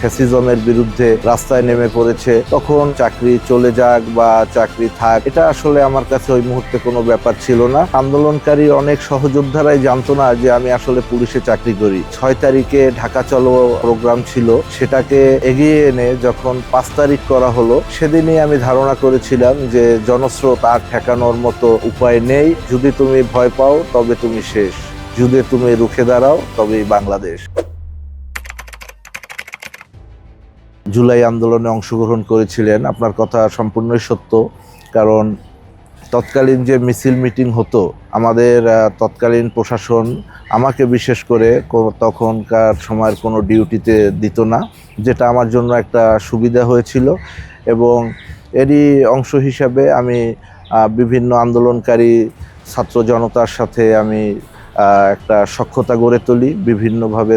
ফ্যাসিজমের বিরুদ্ধে রাস্তায় নেমে পড়েছে, তখন চাকরি চলে যাক বা চাকরি থাক, এটা আসলে আমার কাছে ওই মুহূর্তে কোনো ব্যাপার ছিল না। আন্দোলনকারী অনেক সহযোদ্ধারাই জানতো না যে আমি আসলে পুলিশে চাকরি করি। 6 তারিখে ঢাকা চলো প্রোগ্রাম ছিল, সেটাকে এগিয়ে এনে যখন 5 তারিখ করা হলো, সেদিনই আমি ধারণা করেছিলাম যে জনস্রোত আর ঠেকানোর মতো উপায় নেই। যদি তুমি ভয় পাও তবে তুমি শেষ, যদি তুমি রুখে দাঁড়াও তবেই বাংলাদেশ। জুলাই আন্দোলনে অংশগ্রহণ করেছিলেন, আপনার কথা সম্পূর্ণই সত্য। কারণ তৎকালীন যে মিছিল মিটিং হতো, আমাদের তৎকালীন প্রশাসন আমাকে বিশেষ করে তখনকার সময়ের কোনো ডিউটিতে দিত না, যেটা আমার জন্য একটা সুবিধা হয়েছিল। এবং এরই অংশ হিসাবে আমি বিভিন্ন আন্দোলনকারী ছাত্র জনতার সাথে আমি একটা সখ্যতা গড়ে তুলি। বিভিন্নভাবে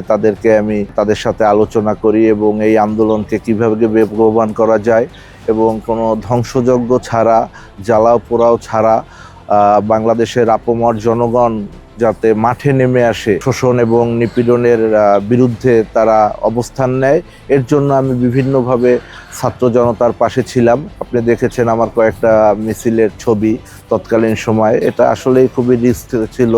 আমি তাদের সাথে আলোচনা করি এবং এই আন্দোলনকে কীভাবে বেগবান করা যায় এবং কোনো ধ্বংসযজ্ঞ ছাড়া, জ্বালাও পোড়াও ছাড়া বাংলাদেশের আপামর জনগণ যাতে মাঠে নেমে আসে, শোষণ এবং নিপীড়নের বিরুদ্ধে তারা অবস্থান নেয়, এর জন্য আমি বিভিন্নভাবে ছাত্র জনতার পাশে ছিলাম। আপনি দেখেছেন আমার কয়েকটা মিছিলের ছবি তৎকালীন সময়ে। এটা আসলেই খুবই রিস্ক ছিল,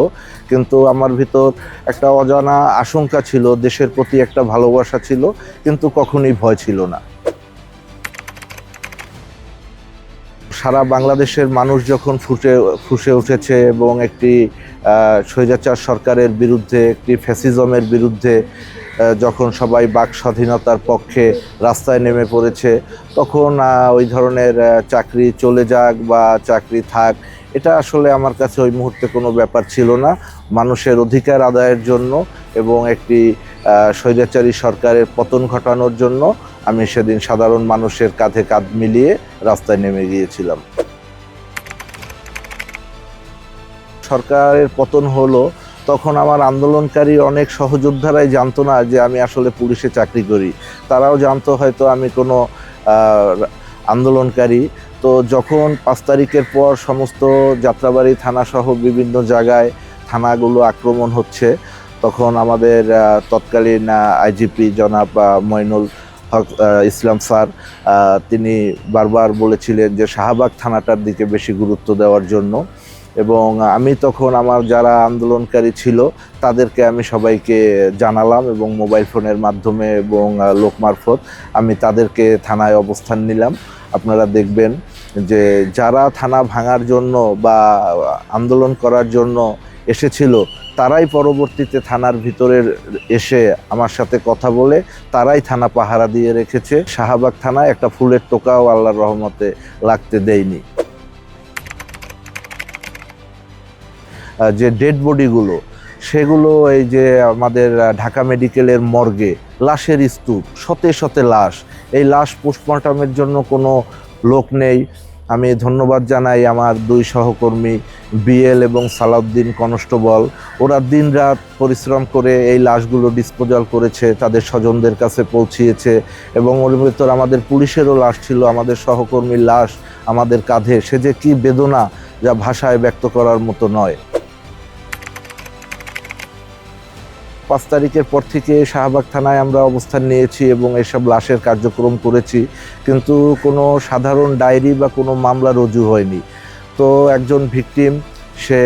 কিন্তু আমার ভিতর একটা অজানা আশঙ্কা ছিল, দেশের প্রতি একটা ভালোবাসা ছিল, কিন্তু কখনোই ভয় ছিল না। সারা বাংলাদেশের মানুষ যখন ফুঁসে উঠেছে এবং একটি স্বৈরাচার সরকারের বিরুদ্ধে, একটি ফ্যাসিজমের বিরুদ্ধে যখন সবাই বাক স্বাধীনতার পক্ষে রাস্তায় নেমে পড়েছে, তখন ওই ধরনের চাকরি চলে যাক বা চাকরি থাক, এটা আসলে আমার কাছে ওই মুহূর্তে কোনো ব্যাপার ছিল না। মানুষের অধিকার আদায়ের জন্য এবং একটি স্বৈরাচারী সরকারের পতন ঘটানোর জন্য আমি সেদিন সাধারণ মানুষের কাঁধে কাঁধ মিলিয়ে রাস্তায় নেমে গিয়েছিলাম। সরকারের পতন হলো, তখন আমার আন্দোলনকারী অনেক সহযোদ্ধারাই জানতো না যে আমি আসলে পুলিশে চাকরি করি। তারাও জানতো হয়তো আমি কোনো আন্দোলনকারী। তো যখন 5 তারিখের পর সমস্ত যাত্রাবাড়ি থানাসহ বিভিন্ন জায়গায় থানাগুলো আক্রমণ হচ্ছে, তখন আমাদের তৎকালীন আইজিপি জনাব মইনুল হক ইসলাম স্যার তিনি বারবার বলেছিলেন যে শাহবাগ থানাটার দিকে বেশি গুরুত্ব দেওয়ার জন্য। এবং আমি তখন আমার যারা আন্দোলনকারী ছিল তাদেরকে আমি সবাইকে জানালাম এবং মোবাইল ফোনের মাধ্যমে এবং লোক মারফত আমি তাদেরকে থানায় অবস্থান নিলাম। আপনারা দেখবেন যে যারা থানা ভাঙার জন্য বা আন্দোলন করার জন্য এসেছিল, তারাই পরবর্তীতে থানার ভিতরে এসে আমার সাথে কথা বলে তারাই থানা পাহারা দিয়ে রেখেছে। শাহবাগ থানায় একটা ফুলের টোকাও আল্লাহর রহমতে লাগতে দেয়নি। যে ডেড বডিগুলো, সেগুলো এই যে আমাদের ঢাকা মেডিকেলের মর্গে লাশের স্তূপ, শতে শতে লাশ, এই লাশ পোস্টমর্টমের জন্য কোনো লোক নেই। আমি ধন্যবাদ জানাই আমার 2 সহকর্মী বিএল এবং সালাউদ্দিন কনস্টেবল। ওরা দিনরাত পরিশ্রম করে এই লাশগুলো ডিসপোজাল করেছে, তাদের স্বজনদের কাছে পৌঁছিয়েছে। এবং ওর ভিতর আমাদের পুলিশেরও লাশ ছিল, আমাদের সহকর্মীর লাশ আমাদের কাঁধে। সে যে কী বেদনা, যা ভাষায় ব্যক্ত করার মতো নয়। 5 তারিখের পর থেকে শাহবাগ থানায় আমরা অবস্থান নিয়েছি এবং এসব লাশের কার্যক্রম করেছি, কিন্তু কোনো সাধারণ ডায়েরি বা কোনো মামলা রুজু হয়নি। তো একজন ভিকটিম, সে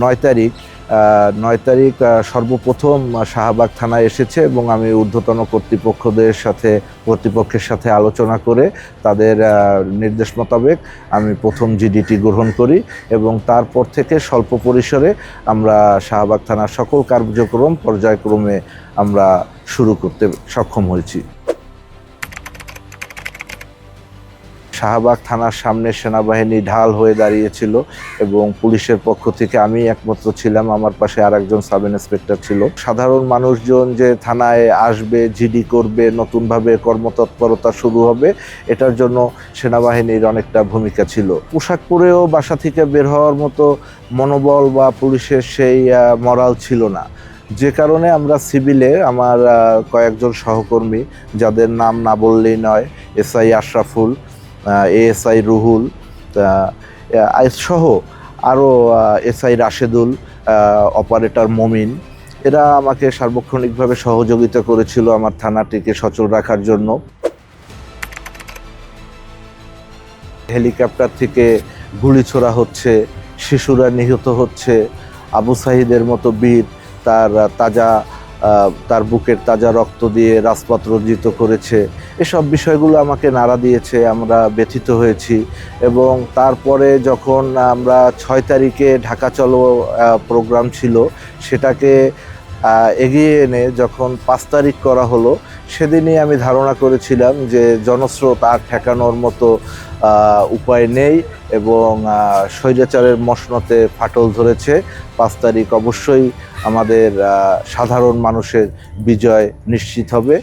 9 তারিখ সর্বপ্রথম শাহবাগ থানায় এসেছে এবং আমি ঊর্ধ্বতন কর্তৃপক্ষের সাথে আলোচনা করে তাদের নির্দেশ মোতাবেক আমি প্রথম জিডিটি গ্রহণ করি এবং তারপর থেকে স্বল্প পরিসরে আমরা শাহবাগ থানার সকল কার্যক্রম পর্যায়ক্রমে আমরা শুরু করতে সক্ষম হয়েছি। শাহবাগ থানার সামনে সেনাবাহিনী ঢাল হয়ে দাঁড়িয়েছিল এবং পুলিশের পক্ষ থেকে আমি একমাত্র ছিলাম, আমার পাশে আরেকজন সাব ইন্সপেক্টর ছিল। সাধারণ মানুষজন যে থানায় আসবে, জিডি করবে, নতুনভাবে কর্মতৎপরতা শুরু হবে, এটার জন্য সেনাবাহিনীর অনেকটা ভূমিকা ছিল। পোশাক পরেও বাসা থেকে বের হওয়ার মতো মনোবল বা পুলিশের সেই মরাল ছিল না, যে কারণে আমরা সিভিলে আমার কয়েকজন সহকর্মী, যাদের নাম না বললেই নয়, এসআই আশরাফুল, এএসআই রুহুল সহ আরও এসআই রাশেদুল, অপারেটর মমিন, এরা আমাকে সার্বক্ষণিকভাবে সহযোগিতা করেছিল আমার থানাটিকে সচল রাখার জন্য। হেলিকপ্টার থেকে গুলি ছোড়া হচ্ছে, শিশুরা নিহত হচ্ছে, আবু সাঈদের মতো বীর তার বুকের তাজা রক্ত দিয়ে রাজপথ রঞ্জিত করেছে। এসব বিষয়গুলো আমাকে নাড়া দিয়েছে, আমরা ব্যথিত হয়েছি। এবং তারপরে যখন আমরা 6 তারিখে ঢাকা চলো প্রোগ্রাম ছিল, সেটাকে এগিয়ে এনে যখন 5 তারিখ করা হলো, সেদিনই আমি ধারণা করেছিলাম যে জনস্রোত আর ঠেকানোর মতো উপায় নেই এবং স্বৈরাচারের মসনতে ফাটল ধরেছে। 5 তারিখ অবশ্যই আমাদের সাধারণ মানুষের বিজয় নিশ্চিত হবে।